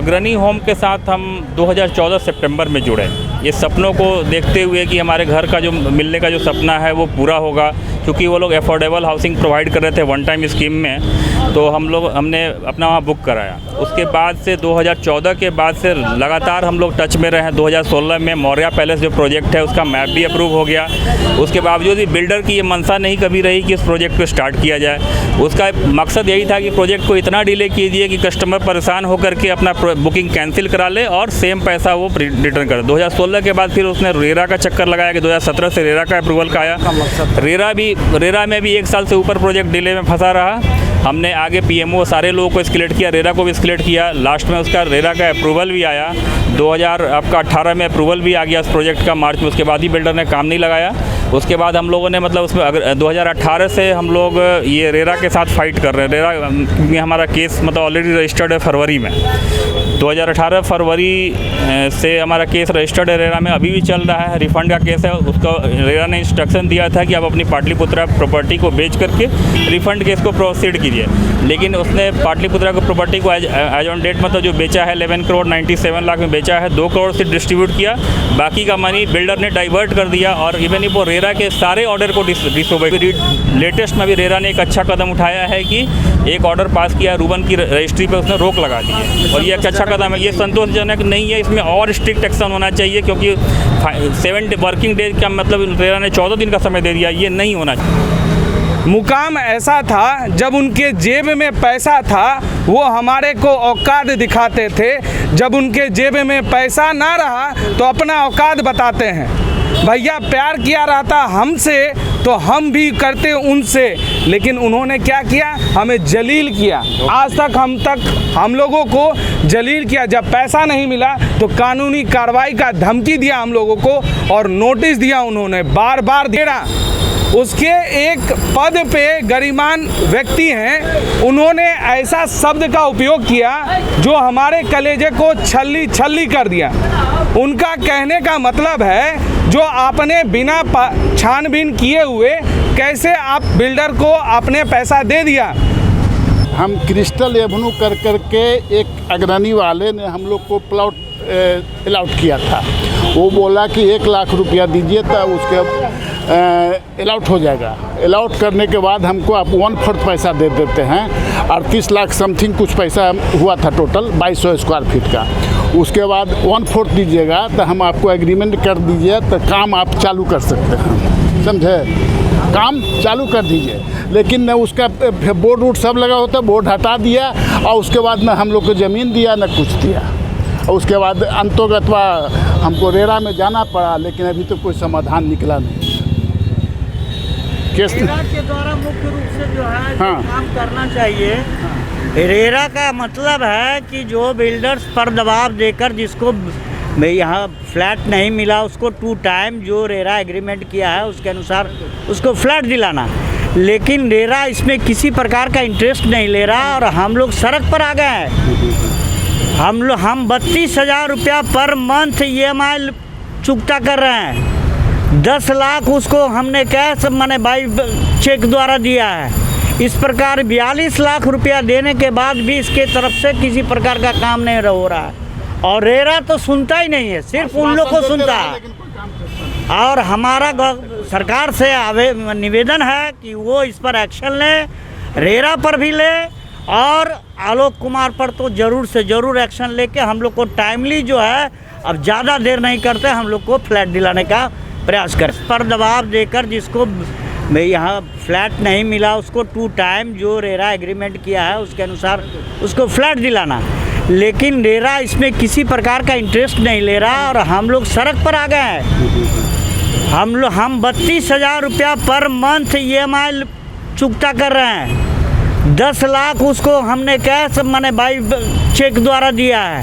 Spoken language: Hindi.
अग्रणी होम के साथ हम 2014 सितंबर में जुड़े। ये सपनों को देखते हुए कि हमारे घर का जो मिलने का जो सपना है वो पूरा होगा, क्योंकि वो लोग अफोर्डेबल हाउसिंग प्रोवाइड कर रहे थे वन टाइम स्कीम में, तो हमने अपना वहाँ बुक कराया। उसके बाद से 2014 के बाद से लगातार हम लोग टच में रहे हैं। 2016 में मौर्या पैलेस जो प्रोजेक्ट है उसका मैप भी अप्रूव हो गया। उसके बावजूद भी बिल्डर की ये मंशा नहीं कभी रही कि इस प्रोजेक्ट को स्टार्ट किया जाए। उसका मकसद यही था कि प्रोजेक्ट को इतना डिले कीजिए कि कस्टमर परेशान होकर के अपना बुकिंग कैंसिल करा ले और सेम पैसा वो रिटर्न करे। 2016 के बाद फिर उसने रेरा का चक्कर लगाया कि 2017 से रेरा का अप्रूवल का आया। रेरा में भी 1 साल से ऊपर प्रोजेक्ट डिले में फंसा रहा। हमने आगे पीएमओ सारे लोगों को एस्केलेट किया, रेरा को भी एस्केलेट किया। लास्ट में उसका रेरा का अप्रूवल भी आया। 2018 में अप्रूवल भी आ गया उस प्रोजेक्ट का मार्च में। उसके बाद ही बिल्डर ने काम नहीं लगाया। उसके बाद हम लोगों ने मतलब उसमें अगर 2018 से हम लोग ये रेरा के साथ फाइट कर रहे हैं। रेरा में हमारा केस मतलब ऑलरेडी रजिस्टर्ड है फरवरी में। 2018 फरवरी से हमारा केस रजिस्टर्ड है रेरा में, अभी भी चल रहा है। रिफंड का केस है। उसको रेरा ने इंस्ट्रक्शन दिया था कि आप अपनी पाटलिपुत्रा प्रॉपर्टी को बेच करके रिफंड केस को प्रोसीड कीजिए, लेकिन उसने पाटलिपुत्रा को प्रॉपर्टी को एज ऑन डेट मतलब जो बेचा है 11 करोड़ 97 लाख में बेचा है, 2 करोड़ से डिस्ट्रीब्यूट किया। बाकी का मनी बिल्डर ने डाइवर्ट कर दिया और इवन वो रेरा के सारे ऑर्डर को डिसोबे। लेटेस्ट में भी रेरा ने एक अच्छा कदम उठाया है कि एक ऑर्डर पास किया, रूबन की रजिस्ट्री पर उसने रोक लगा दी है और ये एक अच्छा कदम है। ये संतोषजनक नहीं है, इसमें और स्ट्रिक्ट एक्शन होना चाहिए, क्योंकि 7 वर्किंग डेज का मतलब रेरा ने 14 दिन का समय दे दिया। ये नहीं होना चाहिए। मुकाम ऐसा था जब उनके जेब में पैसा था वो हमारे को औकात दिखाते थे, जब उनके जेब में पैसा ना रहा तो अपना औकात बताते हैं। भैया प्यार किया रहता हमसे तो हम भी करते उनसे, लेकिन उन्होंने क्या किया, हमें जलील किया। आज तक हम लोगों को जलील किया। जब पैसा नहीं मिला तो कानूनी कार्रवाई का धमकी दिया हम लोगों को और नोटिस दिया उन्होंने, बार बार देना। उसके एक पद पे गरिमान व्यक्ति हैं, उन्होंने ऐसा शब्द का उपयोग किया जो हमारे कलेजे को छल्ली कर दिया। उनका कहने का मतलब है जो आपने बिना छानबीन किए हुए कैसे आप बिल्डर को आपने पैसा दे दिया। हम क्रिस्टल एवेन्यू कर के एक अग्रणी वाले ने हम लोग को प्लॉट अलाउट किया था। वो बोला कि 1 लाख रुपया दीजिए तो उसके अलाउट हो जाएगा। अलाउट करने के बाद हमको आप 1/4 पैसा दे देते हैं। 38 लाख समथिंग कुछ पैसा हुआ था टोटल 2200 स्क्वायर फीट का। उसके बाद 1/4 दीजिएगा तो हम आपको एग्रीमेंट कर दीजिए तो काम आप चालू कर सकते हैं, समझे, काम चालू कर दीजिए। लेकिन न उसका बोर्ड वोर्ड सब लगा होता, बोर्ड हटा दिया और उसके बाद न हम लोग को ज़मीन दिया न कुछ दिया। और उसके बाद अंतोगत्वा हमको रेरा में जाना पड़ा, लेकिन अभी तो कोई समाधान निकला नहीं। रेरा के द्वारा मुख्य रूप से जो है काम करना चाहिए। रेरा का मतलब है कि जो बिल्डर्स पर दबाव देकर जिसको यहाँ फ्लैट नहीं मिला उसको 2 टाइम जो रेरा एग्रीमेंट किया है उसके अनुसार उसको फ्लैट दिलाना। लेकिन रेरा इसमें किसी प्रकार का इंटरेस्ट नहीं ले रहा और हम लोग सड़क पर आ गए हैं। हम 32,000 रुपया पर मंथ EMI चुकता कर रहे हैं। 10 लाख उसको हमने कैश माने बाई चेक द्वारा दिया है। इस प्रकार 42 लाख रुपया देने के बाद भी इसके तरफ से किसी प्रकार का काम नहीं हो रहा है और रेरा तो सुनता ही नहीं है, सिर्फ उन लोग को सुनता है। और हमारा सरकार से निवेदन है कि वो इस पर एक्शन ले, रेरा पर भी ले और आलोक कुमार पर तो ज़रूर से ज़रूर एक्शन लेके हम लोग को टाइमली जो है, अब ज़्यादा देर नहीं करते, हम लोग को फ्लैट दिलाने का प्रयास करें। पर दबाव देकर जिसको यहाँ फ्लैट नहीं मिला उसको 2 टाइम जो रेरा एग्रीमेंट किया है उसके अनुसार उसको फ्लैट दिलाना। लेकिन रेरा इसमें किसी प्रकार का इंटरेस्ट नहीं ले रहा और हम लोग सड़क पर आ गए हैं। हम 32,000 रुपया पर मंथ EMI चुकता कर रहे हैं। 10 लाख उसको हमने कैश माने बाई चेक द्वारा दिया है।